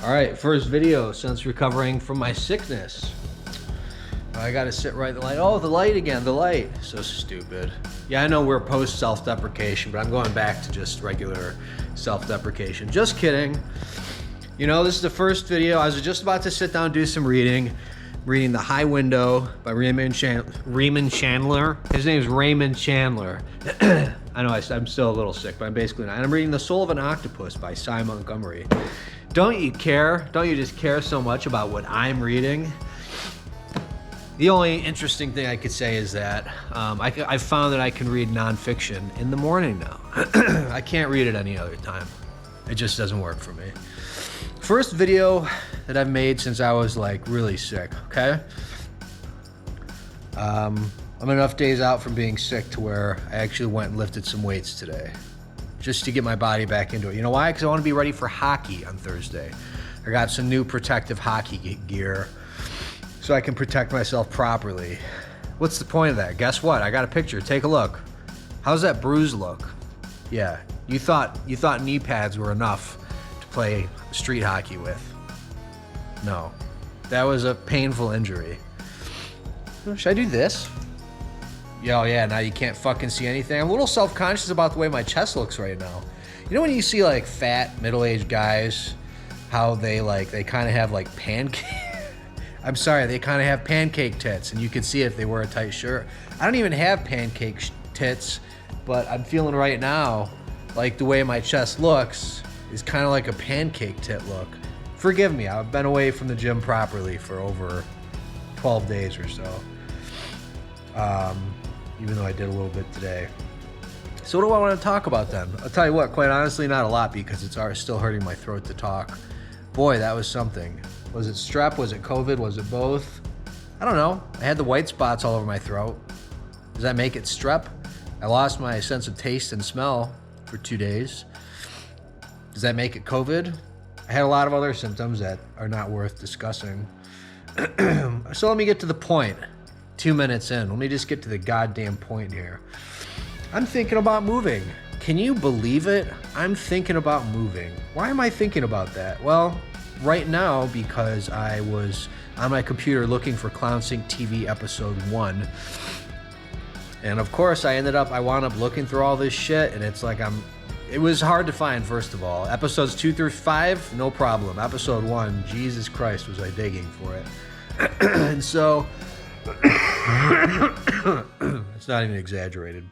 All right, first video since recovering from my sickness. I gotta sit right in the light. Oh, the light again, the light. So stupid. Yeah, I know we're post self-deprecation, but I'm going back to just regular self-deprecation. Just kidding. You know, this is the first video. I was just about to sit down and do some reading. Reading The High Window by Raymond Chandler. His name is Raymond Chandler. I know I'm still a little sick, but I'm basically not. And I'm reading The Soul of an Octopus by Cy Montgomery. Don't you care? Don't you just care so much about what I'm reading? The only interesting thing I could say is that I've found that I can read nonfiction in the morning now. I can't read it any other time. It just doesn't work for me. First video that I've made since I was like really sick, okay? I'm enough days out from being sick to where I actually went and lifted some weights today just to get my body back into it. You know why? Because I want to be ready for hockey on Thursday. I got some new protective hockey gear so I can protect myself properly. What's the point of that? Guess what? I got a picture. Take a look. How's that bruise look? Yeah, you thought knee pads were enough to play street hockey with. No, that was a painful injury. Should I do this? Oh yeah, now you can't fucking see anything. I'm a little self-conscious about the way my chest looks right now. You know when you see like fat, middle-aged guys, how they kind of have like pancake, I'm sorry, they kind of have pancake tits, and you can see if they wear a tight shirt. I don't even have pancake tits, but I'm feeling right now like the way my chest looks is kind of like a pancake tit look. Forgive me, I've been away from the gym properly for over 12 days or so. Even though I did a little bit today. So what do I want to talk about then? I'll tell you what, quite honestly, not a lot because it's still hurting my throat to talk. Boy, that was something. Was it strep? Was it COVID? Was it both? I don't know. I had the white spots all over my throat. Does that make it strep? I lost my sense of taste and smell for 2 days. Does that make it COVID? I had a lot of other symptoms that are not worth discussing. So let me get to the point. 2 minutes in. Let me just get to the goddamn point here. I'm thinking about moving. Can you believe it? I'm thinking about moving. Why am I thinking about that? Well, right now, because I was on my computer looking for Clown Sync TV episode 1. And of course, I wound up looking through all this shit, and it's like it was hard to find, first of all. Episodes 2 through 5, no problem. Episode 1, Jesus Christ, was I digging for it. And so, it's not even exaggerated.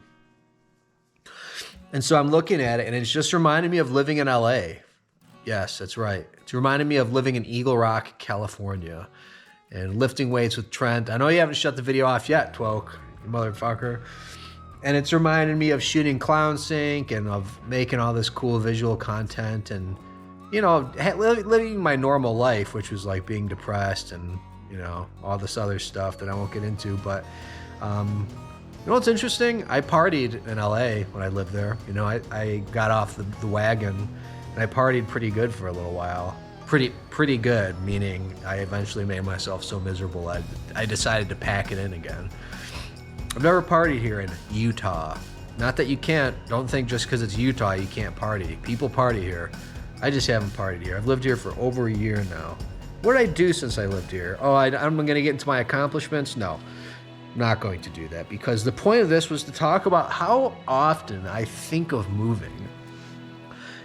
And so I'm looking at it, and it's just reminding me of living in LA. Yes, that's right. It's reminding me of living in Eagle Rock, California, and lifting weights with Trent. I know you haven't shut the video off yet, Twoke, you motherfucker. And it's reminding me of shooting Clown Sync and of making all this cool visual content and, you know, living my normal life, which was like being depressed and, you know, all this other stuff that I won't get into. But, you know what's interesting? I partied in LA when I lived there. You know, I got off the wagon and I partied pretty good for a little while. Pretty good, meaning I eventually made myself so miserable I decided to pack it in again. I've never partied here in Utah. Not that you can't. Don't think just because it's Utah you can't party. People party here. I just haven't partied here. I've lived here for over a year now. What did I do since I lived here? Oh, I'm going to get into my accomplishments? No, I'm not going to do that because the point of this was to talk about how often I think of moving.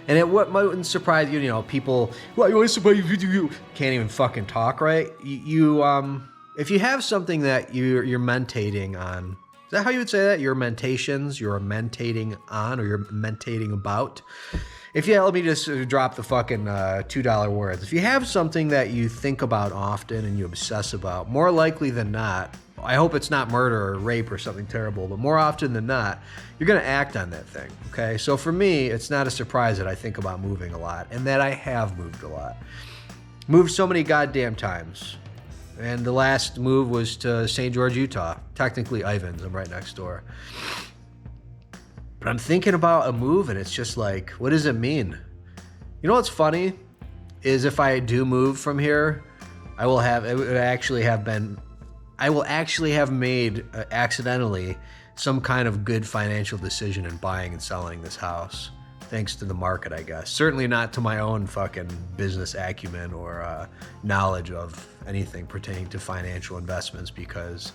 And it wouldn't surprise you, you know, people, well, you want to surprise you can't even fucking talk, right? If you have something that you're mentating on, is that how you would say that? Your mentations, you're mentating on, or you're mentating about? Let me just drop the fucking $2 words. If you have something that you think about often and you obsess about, more likely than not, I hope it's not murder or rape or something terrible, but more often than not, you're going to act on that thing, okay? So for me, it's not a surprise that I think about moving a lot and that I have moved a lot. Moved so many goddamn times. And the last move was to St. George, Utah. Technically Ivins, I'm right next door. But I'm thinking about a move and it's just like, what does it mean? You know what's funny? Is if I do move from here, I will actually have made accidentally some kind of good financial decision in buying and selling this house. thanks to the market, I guess. Certainly not to my own fucking business acumen or knowledge of anything pertaining to financial investments, because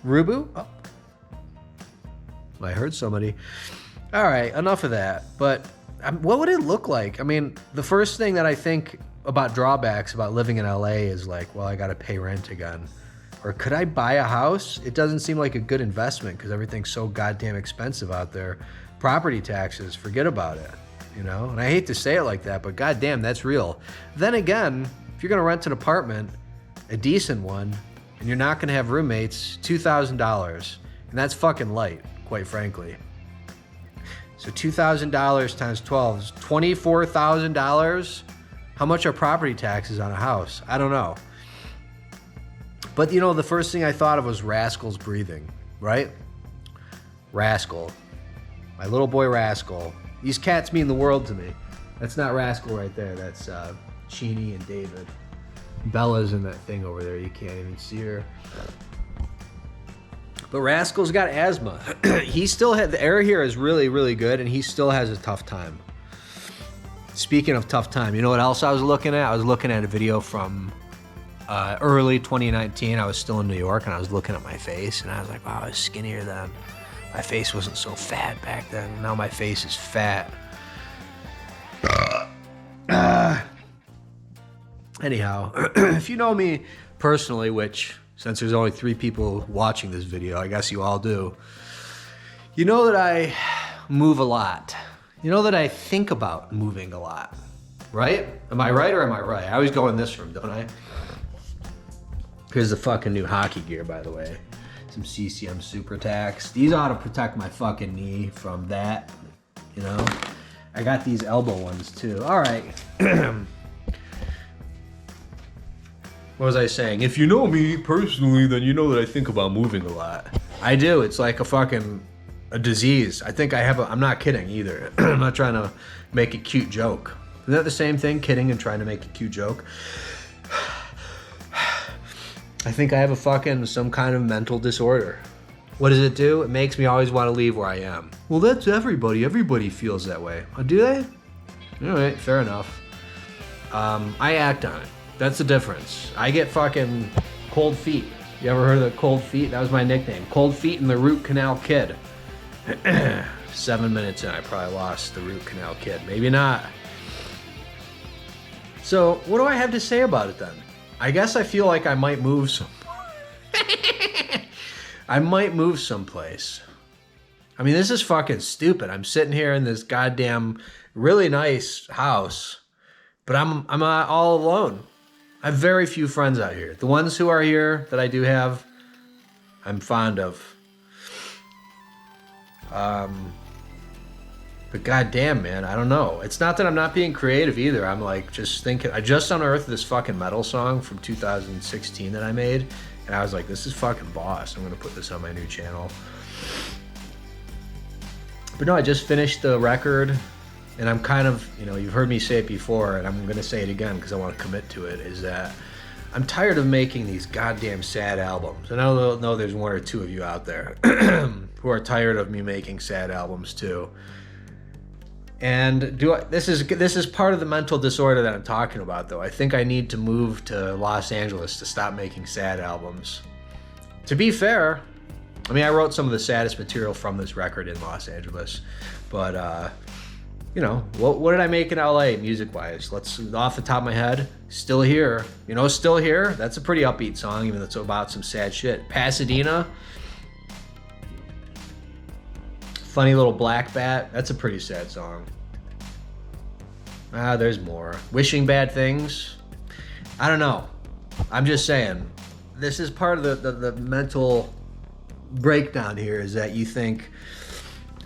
Rubu? Oh. I heard somebody. All right, enough of that. But what would it look like? I mean, the first thing that I think about drawbacks about living in LA is like, well, I got to pay rent again. Or could I buy a house? It doesn't seem like a good investment because everything's so goddamn expensive out there. Property taxes, forget about it, you know? And I hate to say it like that, but goddamn, that's real. Then again, if you're gonna rent an apartment, a decent one, and you're not gonna have roommates, $2,000, and that's fucking light, quite frankly. So $2,000 times 12 is $24,000. How much are property taxes on a house? I don't know. But you know, the first thing I thought of was Rascal's breathing, right? Rascal. My little boy Rascal. These cats mean the world to me. That's not Rascal right there. That's Sheeny and David. Bella's in that thing over there. You can't even see her. But Rascal's got asthma. He still had, the air here is really, really good, and he still has a tough time. Speaking of tough time, you know what else I was looking at? I was looking at a video from early 2019. I was still in New York, and I was looking at my face, and I was like, wow, I was skinnier then. My face wasn't so fat back then. Now my face is fat. Anyhow, if you know me personally, which, since there's only 3 people watching this video, I guess you all do, you know that I move a lot. You know that I think about moving a lot, right? Am I right or am I right? I always go in this room, don't I? Here's the fucking new hockey gear, by the way. Some CCM Super Tacs. These ought to protect my fucking knee from that, you know? I got these elbow ones too. All right. What was I saying? If you know me personally, then you know that I think about moving a lot. I do. It's like a disease. I think I have I'm not kidding either. I'm not trying to make a cute joke. Isn't that the same thing? Kidding and trying to make a cute joke? I think I have some kind of mental disorder. What does it do? It makes me always want to leave where I am. Well, that's everybody. Everybody feels that way. Oh, do they? All right, fair enough. I act on it. That's the difference. I get fucking cold feet. You ever heard of the cold feet? That was my nickname. Cold feet and the root canal kid. 7 minutes in, I probably lost the root canal kid. Maybe not. So what do I have to say about it then? I guess I feel like I might move I might move someplace. I mean, this is fucking stupid. I'm sitting here in this goddamn really nice house, but I'm all alone. I have very few friends out here. The ones who are here that I do have, I'm fond of. But goddamn, man, I don't know. It's not that I'm not being creative either. I'm like just thinking. I just unearthed this fucking metal song from 2016 that I made, and I was like, this is fucking boss. I'm gonna put this on my new channel. But no, I just finished the record, and I'm kind of, you know, you've heard me say it before, and I'm gonna say it again because I want to commit to it, is that I'm tired of making these goddamn sad albums. And I know there's 1 or 2 of you out there who are tired of me making sad albums too. And this is part of the mental disorder that I'm talking about, though. I think I need to move to Los Angeles to stop making sad albums. To be fair, I mean, I wrote some of the saddest material from this record in Los Angeles, but you know, what did I make in LA music-wise? Let's, off the top of my head, Still Here. You know, Still Here, that's a pretty upbeat song, even though it's about some sad shit. Pasadena, Funny Little Black Bat, that's a pretty sad song. There's more. Wishing Bad Things, I don't know. I'm just saying, this is part of the mental breakdown here, is that you think,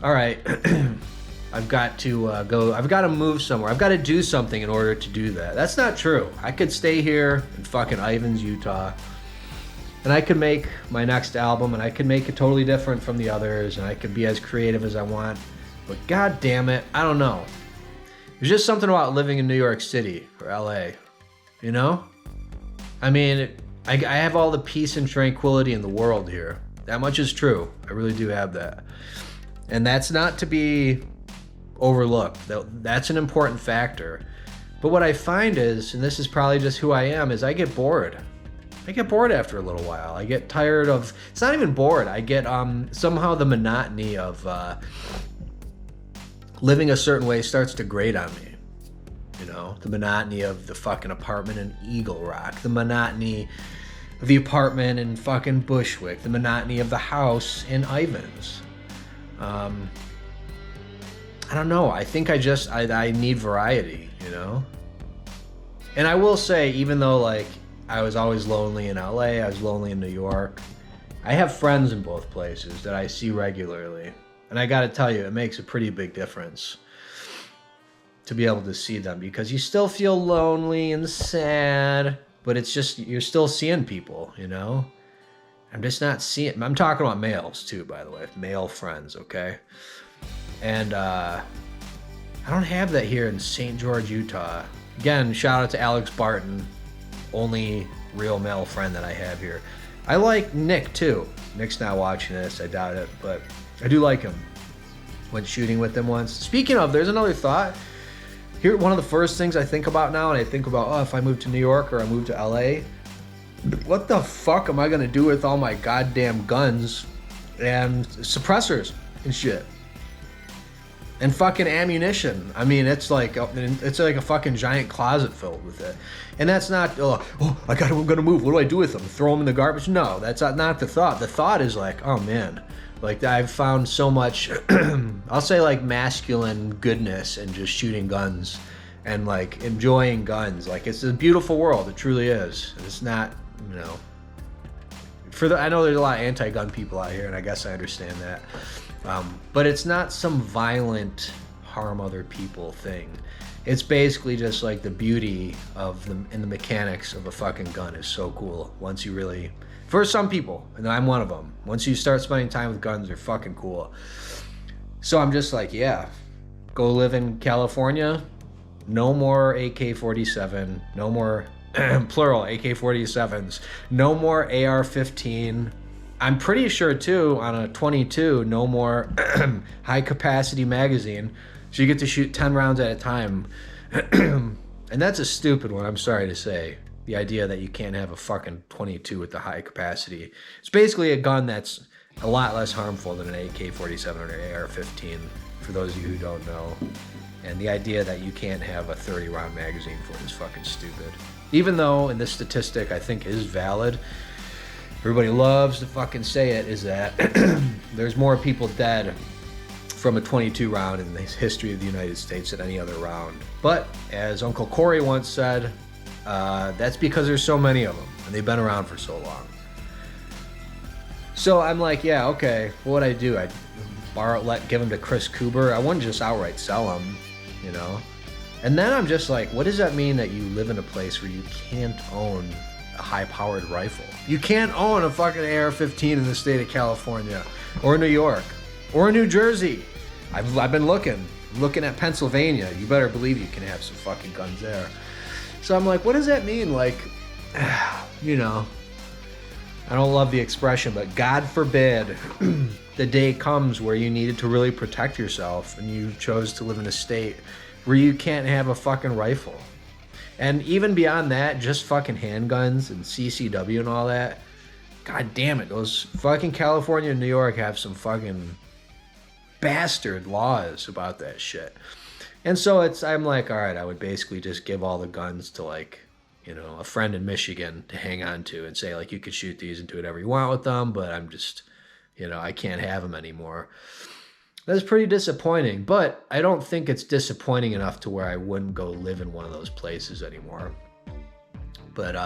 all right, I've got to I've got to move somewhere. I've got to do something in order to do that. That's not true. I could stay here in fucking Ivins, Utah, and I could make my next album, and I could make it totally different from the others, and I could be as creative as I want. But god damn it, I don't know. There's just something about living in New York City or LA, you know? I mean, I have all the peace and tranquility in the world here. That much is true. I really do have that. And that's not to be overlooked. That's an important factor. But what I find is, and this is probably just who I am, is I get bored. I get bored after a little while. I get tired of, it's not even bored. I get somehow the monotony of living a certain way starts to grate on me. You know, the monotony of the fucking apartment in Eagle Rock, the monotony of the apartment in fucking Bushwick, the monotony of the house in Ivins. I don't know. I think I need variety, you know? And I will say, even though like I was always lonely in LA, I was lonely in New York, I have friends in both places that I see regularly. And I gotta tell you, it makes a pretty big difference to be able to see them, because you still feel lonely and sad, but it's just, you're still seeing people, you know? I'm just not seeing, I'm talking about males too, by the way, male friends, okay? And I don't have that here in St. George, Utah. Again, shout out to Alex Barton, only real male friend that I have here. I like Nick too. Nick's not watching this, I doubt it, but I do like him. Went shooting with him once. Speaking of, there's another thought. Here, one of the first things I think about now, and I think about, oh, if I move to New York or I move to LA, what the fuck am I gonna do with all my goddamn guns and suppressors and shit? And fucking ammunition. I mean, it's like a fucking giant closet filled with it. And that's not, I'm gonna move. What do I do with them? Throw them in the garbage? No, that's not the thought. The thought is like, oh man, like I've found so much, I'll say like masculine goodness in just shooting guns and like enjoying guns. Like it's a beautiful world. It truly is. It's not, you know, I know there's a lot of anti-gun people out here, and I guess I understand that. But it's not some violent harm other people thing. It's basically just like the beauty of and the mechanics of a fucking gun is so cool. Once you really, for some people, and I'm one of them, once you start spending time with guns, they're fucking cool. So I'm just like, yeah, go live in California. No more AK-47, no more, plural, AK-47s, no more AR-15. I'm pretty sure too, on a 22, no more high capacity magazine. So you get to shoot 10 rounds at a time. And that's a stupid one, I'm sorry to say. The idea that you can't have a fucking 22 with the high capacity. It's basically a gun that's a lot less harmful than an AK-47 or an AR-15, for those of you who don't know. And the idea that you can't have a 30 round magazine for it is fucking stupid. Even though, and this statistic I think is valid, everybody loves to fucking say it, is that there's more people dead from a 22 round in the history of the United States than any other round. But as Uncle Corey once said, that's because there's so many of them and they've been around for so long. So I'm like, yeah, okay, what would I do? I'd give them to Chris Cooper. I wouldn't just outright sell them, you know? And then I'm just like, what does that mean that you live in a place where you can't own a high-powered rifle? You can't own a fucking AR-15 in the state of California, or New York, or New Jersey. I've been looking at Pennsylvania. You better believe you can have some fucking guns there. So I'm like, what does that mean? Like, you know, I don't love the expression, but God forbid the day comes where you needed to really protect yourself and you chose to live in a state where you can't have a fucking rifle. And even beyond that, just fucking handguns and CCW and all that. God damn it, those fucking California and New York have some fucking bastard laws about that shit. And so I'm like, all right, I would basically just give all the guns to like, you know, a friend in Michigan to hang on to and say like, you could shoot these and do whatever you want with them, but I'm just, you know, I can't have them anymore. That's pretty disappointing, but I don't think it's disappointing enough to where I wouldn't go live in one of those places anymore. But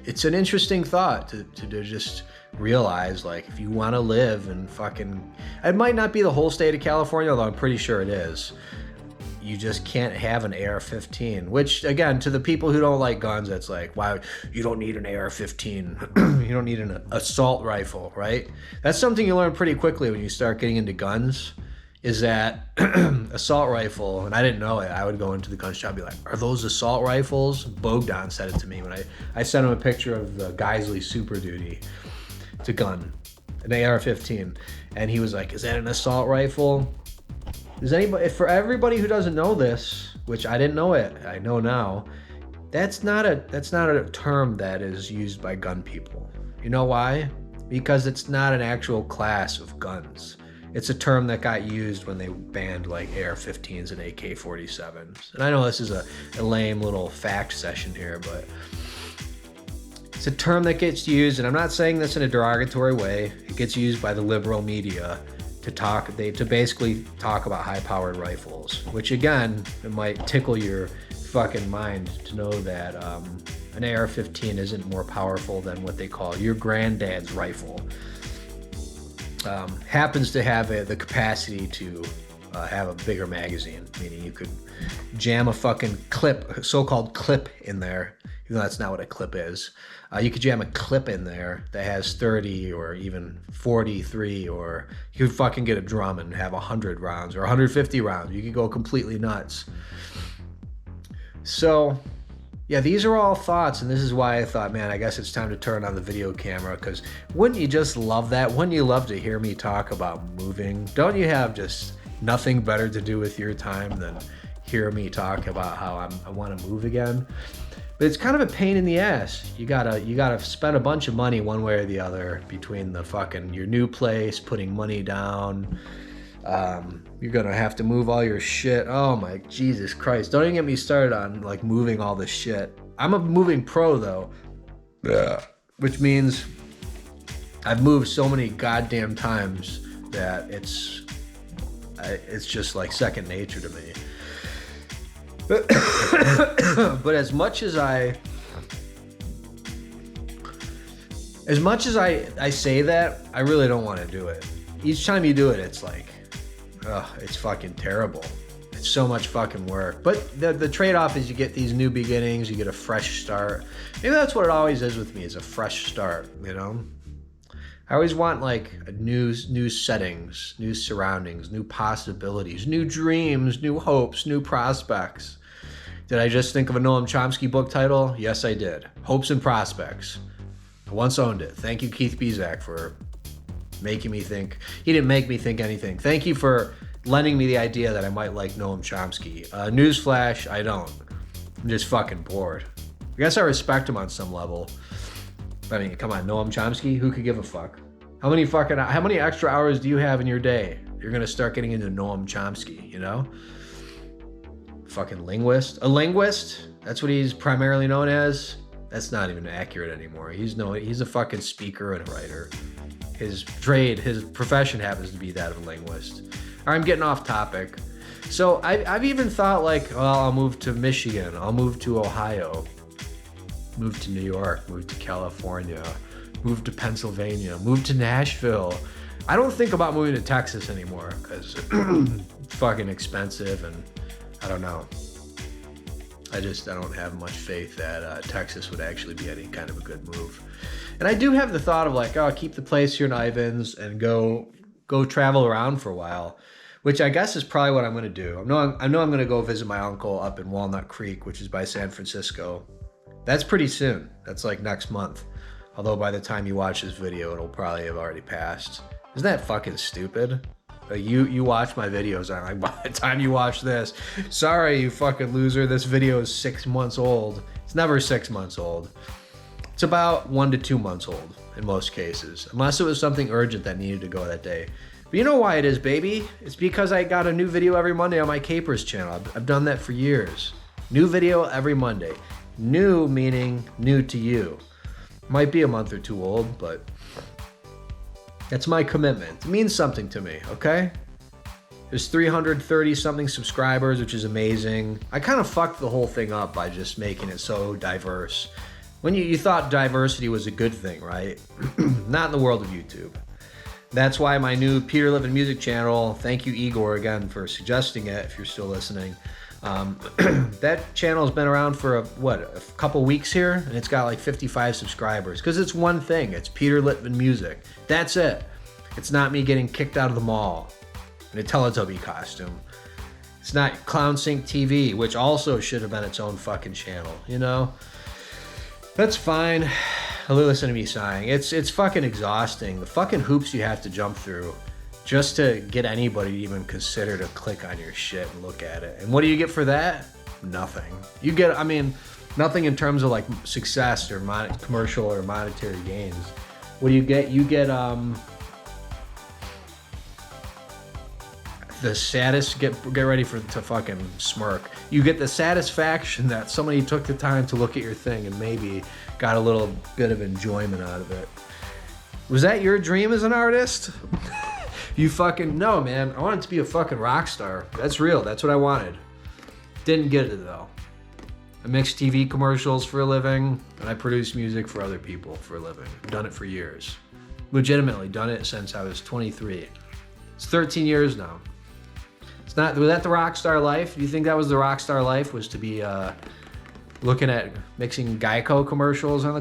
it's an interesting thought to just realize, like, if you want to live in fucking, it might not be the whole state of California, although I'm pretty sure it is. You just can't have an AR-15, which, again, to the people who don't like guns, that's like, wow, you don't need an AR-15. You don't need an assault rifle, right? That's something you learn pretty quickly when you start getting into guns, is that assault rifle, and I didn't know it, I would go into the gun shop and be like, are those assault rifles? Bogdan said it to me when I sent him a picture of the Geisley Super Duty. It's a gun, an AR-15. And he was like, is that an assault rifle? Does anybody, for everybody who doesn't know this, which I didn't know it, I know now, that's not a term that is used by gun people. You know why? Because it's not an actual class of guns. It's a term that got used when they banned like AR-15s and AK-47s. And I know this is a lame little fact session here, but it's a term that gets used, and I'm not saying this in a derogatory way. It gets used by the liberal media to basically talk about high-powered rifles, which again, it might tickle your fucking mind to know that an AR-15 isn't more powerful than what they call your granddad's rifle. Happens to have the capacity to have a bigger magazine, meaning you could jam a fucking clip, a so-called clip in there, even though that's not what a clip is. You could jam a clip in there that has 30 or even 43, or you could fucking get a drum and have 100 rounds or 150 rounds. You could go completely nuts. So, yeah, these are all thoughts, and this is why I thought, man, I guess it's time to turn on the video camera, because wouldn't you just love that? Wouldn't you love to hear me talk about moving? Don't you have just nothing better to do with your time than hear me talk about how I want to move again? But it's kind of a pain in the ass. You gotta spend a bunch of money one way or the other between the fucking your new place, putting money down. You're gonna have to move all your shit. Oh my Jesus Christ! Don't even get me started on like moving all this shit. I'm a moving pro though, which means I've moved so many goddamn times that it's just like second nature to me. But as much as I say that, I really don't want to do it. Each time you do it, it's like, it's fucking terrible. It's so much fucking work. But the trade-off is you get these new beginnings, you get a fresh start. Maybe that's what it always is with me, is a fresh start, you know? I always want like new settings, new surroundings, new possibilities, new dreams, new hopes, new prospects. Did I just think of a Noam Chomsky book title? Yes, I did. Hopes and Prospects. I once owned it. Thank you, Keith Bezak, for making me think. He didn't make me think anything. Thank you for lending me the idea that I might like Noam Chomsky. Newsflash, I don't. I'm just fucking bored. I guess I respect him on some level. I mean, come on, Noam Chomsky? Who could give a fuck? How many extra hours do you have in your day? You're gonna start getting into Noam Chomsky, you know? Fucking linguist. A linguist? That's what he's primarily known as? That's not even accurate anymore. He's a fucking speaker and a writer. His profession happens to be that of a linguist. All right, I'm getting off topic. So I've even thought like, well, I'll move to Michigan. I'll move to Ohio. Move to New York, move to California, move to Pennsylvania, move to Nashville. I don't think about moving to Texas anymore because it's fucking expensive, and I don't know. I don't have much faith that Texas would actually be any kind of a good move. And I do have the thought of like, keep the place here in Ivins and go travel around for a while, which I guess is probably what I'm going to do. I know I'm going to go visit my uncle up in Walnut Creek, which is by San Francisco. That's pretty soon. That's like next month. Although by the time you watch this video, it'll probably have already passed. Isn't that fucking stupid? You watch my videos, and I'm like, by the time you watch this, sorry, you fucking loser, this video is 6 months old. It's never 6 months old. It's about 1 to 2 months old in most cases, unless it was something urgent that needed to go that day. But you know why it is, baby? It's because I got a new video every Monday on my Capers channel. I've done that for years. New video every Monday. New meaning new to you. Might be a month or two old, but that's my commitment. It means something to me, okay? There's 330 something subscribers, which is amazing. I kind of fucked the whole thing up by just making it so diverse. When you thought diversity was a good thing, right? Not in the world of YouTube. That's why my new Peter Living Music channel, thank you Igor again for suggesting it if you're still listening. That channel's been around for a couple weeks here, and it's got like 55 subscribers because it's one thing. It's Peter Litvin Music. That's it. It's not me getting kicked out of the mall in a Teletubby costume. It's not Clown Sync TV, which also should have been its own fucking channel, you know? That's fine. Listen to me sighing. It's fucking exhausting. The fucking hoops you have to jump through just to get anybody to even consider to click on your shit and look at it. And what do you get for that? Nothing. You get, I mean, nothing in terms of like success or commercial or monetary gains. What do you get? You get the saddest, get ready to fucking smirk. You get the satisfaction that somebody took the time to look at your thing and maybe got a little bit of enjoyment out of it. Was that your dream as an artist? You fucking, no, man. I wanted to be a fucking rock star. That's real. That's what I wanted. Didn't get it though. I mix TV commercials for a living, and I produce music for other people for a living. I've done it for years. Legitimately done it since I was 23. It's 13 years now. It's not, was that the rock star life? Do you think that was the rock star life, was to be looking at mixing Geico commercials on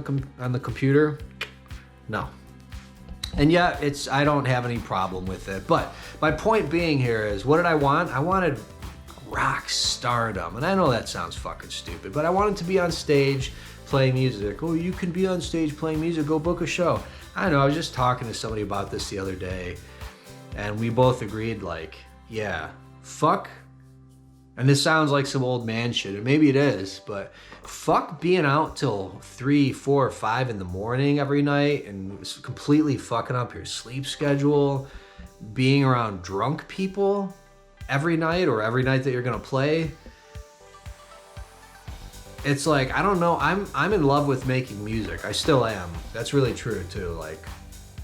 the computer? No. And yeah, I don't have any problem with it. But my point being here is, what did I want? I wanted rock stardom. And I know that sounds fucking stupid, but I wanted to be on stage, play music. Oh, you can be on stage playing music, go book a show. I know, I was just talking to somebody about this the other day, and we both agreed, like, yeah, fuck, and this sounds like some old man shit, and maybe it is, but fuck being out till 3, 4, 5 in the morning every night and completely fucking up your sleep schedule, being around drunk people every night or every night that you're gonna play. It's like, I don't know, I'm in love with making music. I still am. That's really true too. Like,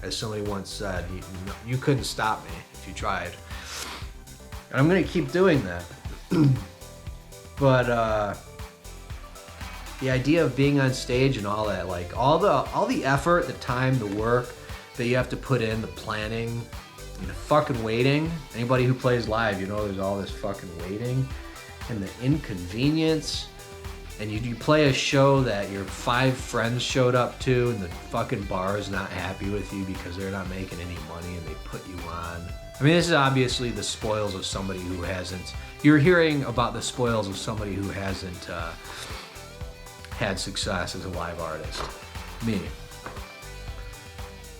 as somebody once said, you couldn't stop me if you tried. And I'm gonna keep doing that. But the idea of being on stage and all that, like all the effort, the time, the work that you have to put in, the planning, and the fucking waiting. Anybody who plays live, you know there's all this fucking waiting and the inconvenience. And you play a show that your 5 friends showed up to, and the fucking bar is not happy with you because they're not making any money and they put you on. I mean, this is obviously the spoils of somebody who hasn't, you're hearing about the spoils of somebody who hasn't had success as a live artist. Me.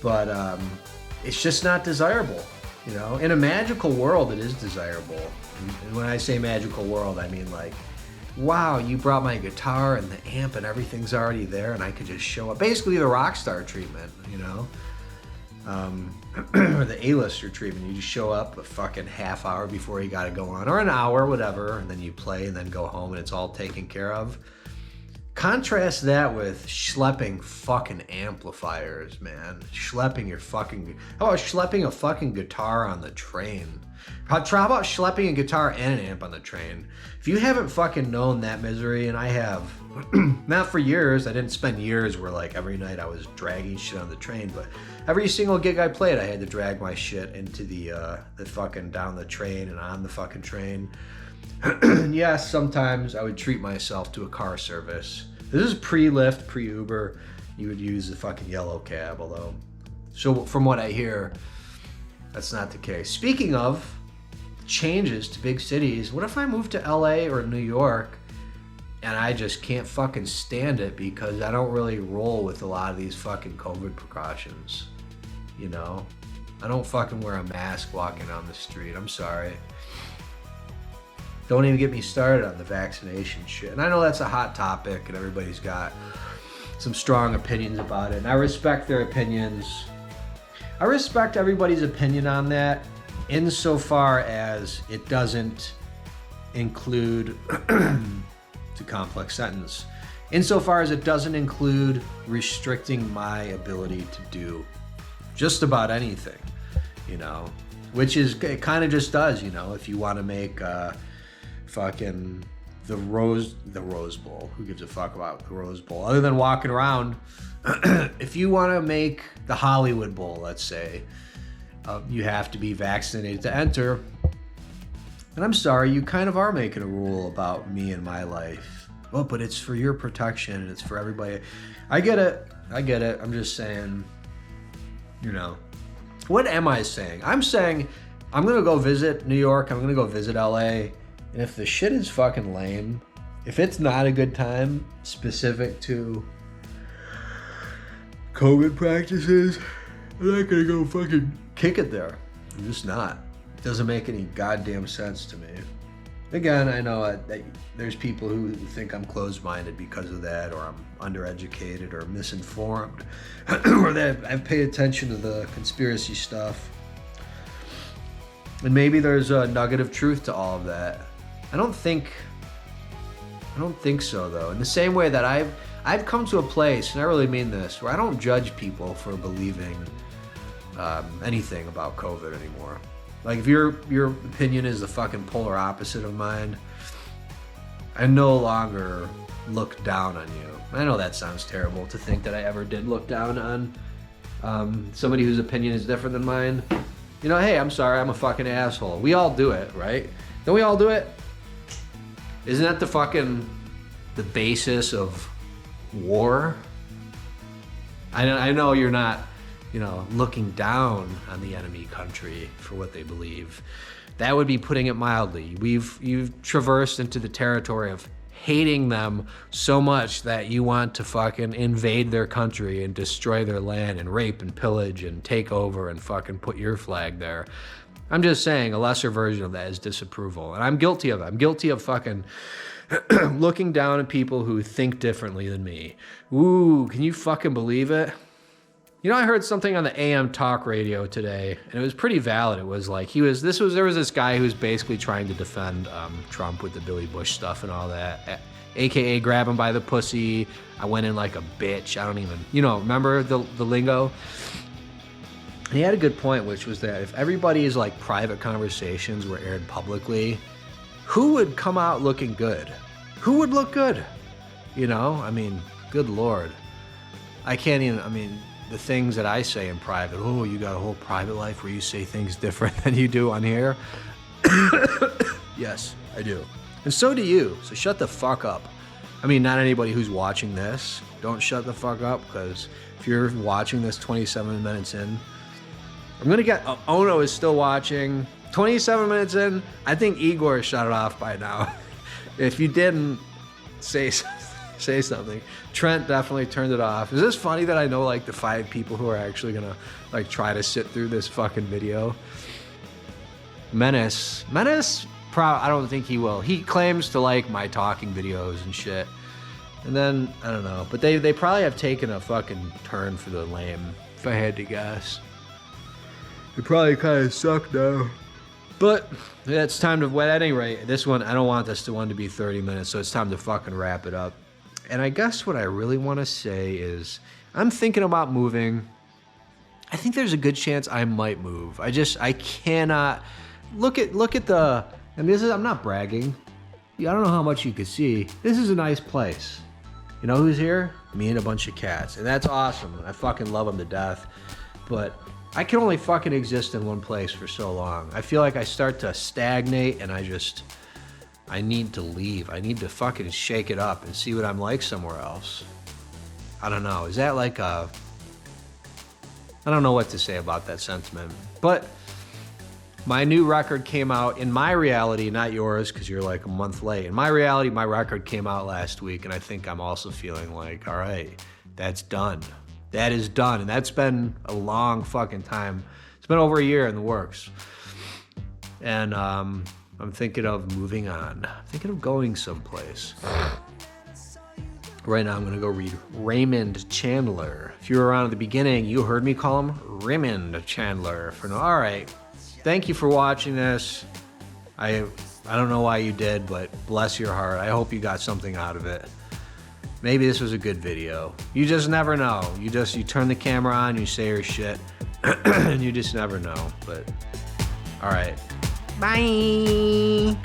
But it's just not desirable, you know? In a magical world, it is desirable. And when I say magical world, I mean like, wow, you brought my guitar and the amp and everything's already there and I could just show up. Basically the rock star treatment, you know? Or the A-lister treatment. You just show up a fucking half hour before you gotta go on, or an hour, whatever, and then you play and then go home and it's all taken care of. Contrast that with schlepping fucking amplifiers, man. Schlepping your fucking... How about schlepping a fucking guitar on the train? How about schlepping a guitar and an amp on the train? If you haven't fucking known that misery, and I have, not for years, I didn't spend years where like every night I was dragging shit on the train, but every single gig I played, I had to drag my shit into the fucking down the train and on the fucking train. Yes, sometimes I would treat myself to a car service. This is pre-Lyft, pre-Uber. You would use the fucking yellow cab, although, so from what I hear, that's not the case. Speaking of changes to big cities, what if I move to LA or New York and I just can't fucking stand it because I don't really roll with a lot of these fucking COVID precautions, you know? I don't fucking wear a mask walking down the street. I'm sorry. Don't even get me started on the vaccination shit. And I know that's a hot topic and everybody's got some strong opinions about it. And I respect their opinions. I respect everybody's opinion on that insofar as it doesn't include, it's a complex sentence, insofar as it doesn't include restricting my ability to do just about anything, you know, which is, it kind of just does, you know, if you want to make fucking the Rose Bowl, who gives a fuck about the Rose Bowl other than walking around? If you want to make the Hollywood Bowl, let's say, you have to be vaccinated to enter. And I'm sorry, you kind of are making a rule about me and my life. Well, but it's for your protection and it's for everybody. I get it. I'm just saying, you know, what am I saying? I'm saying I'm going to go visit New York. I'm going to go visit LA. And if the shit is fucking lame, if it's not a good time specific to COVID practices, I'm not gonna go fucking kick it there. I'm just not. It doesn't make any goddamn sense to me. Again, I know that there's people who think I'm closed-minded because of that, or I'm undereducated or misinformed, or that I've paid attention to the conspiracy stuff. And maybe there's a nugget of truth to all of that. I don't think so, though. In the same way that I've come to a place, and I really mean this, where I don't judge people for believing anything about COVID anymore. Like, if your opinion is the fucking polar opposite of mine, I no longer look down on you. I know that sounds terrible to think that I ever did look down on somebody whose opinion is different than mine. You know, hey, I'm sorry, I'm a fucking asshole. We all do it, right? Don't we all do it? Isn't that the basis of war? I know you're not, looking down on the enemy country for what they believe. That would be putting it mildly. You've traversed into the territory of hating them so much that you want to fucking invade their country and destroy their land and rape and pillage and take over and fucking put your flag there. I'm just saying a lesser version of that is disapproval. And I'm guilty of it. I'm guilty of fucking looking down at people who think differently than me. Ooh, can you fucking believe it? I heard something on the AM talk radio today, and it was pretty valid. It was like there was this guy who was basically trying to defend Trump with the Billy Bush stuff and all that, AKA grab him by the pussy. I went in like a bitch. I don't even, remember the lingo? And he had a good point, which was that if everybody's like private conversations were aired publicly, who would come out looking good? Who would look good? Good Lord. I can't even, the things that I say in private, oh, you got a whole private life where you say things different than you do on here? Yes, I do. And so do you, so shut the fuck up. Not anybody who's watching this. Don't shut the fuck up, because if you're watching this 27 minutes in, I'm gonna get, Ono is still watching. 27 minutes in, I think Igor shut it off by now. If you didn't, say something. Trent definitely turned it off. Is this funny that I know like the 5 people who are actually gonna like try to sit through this fucking video? Menace, I don't think he will. He claims to like my talking videos and shit. And then, I don't know, but they probably have taken a fucking turn for the lame, if I had to guess. They probably kind of suck now. But yeah, it's time to, at any rate, this one, I don't want this one to be 30 minutes, so it's time to fucking wrap it up. And I guess what I really want to say is, I'm thinking about moving. I think there's a good chance I might move. I cannot, look at the, I'm not bragging. I don't know how much you could see. This is a nice place. You know who's here? Me and a bunch of cats. And that's awesome. I fucking love them to death. But I can only fucking exist in one place for so long. I feel like I start to stagnate and I need to leave. I need to fucking shake it up and see what I'm like somewhere else. I don't know. Is that like I don't know what to say about that sentiment. But my new record came out, in my reality, not yours, because you're like a month late. In my reality, my record came out last week, and I think I'm also feeling like, all right, that's done. That is done, and that's been a long fucking time. It's been over a year in the works. And I'm thinking of moving on. I'm thinking of going someplace. Right now, I'm going to go read Raymond Chandler. If you were around at the beginning, you heard me call him Raymond Chandler. All right. Thank you for watching this. I don't know why you did, but bless your heart. I hope you got something out of it. Maybe this was a good video. You just never know. You turn the camera on, you say your shit, and you just never know. But, all right. Bye.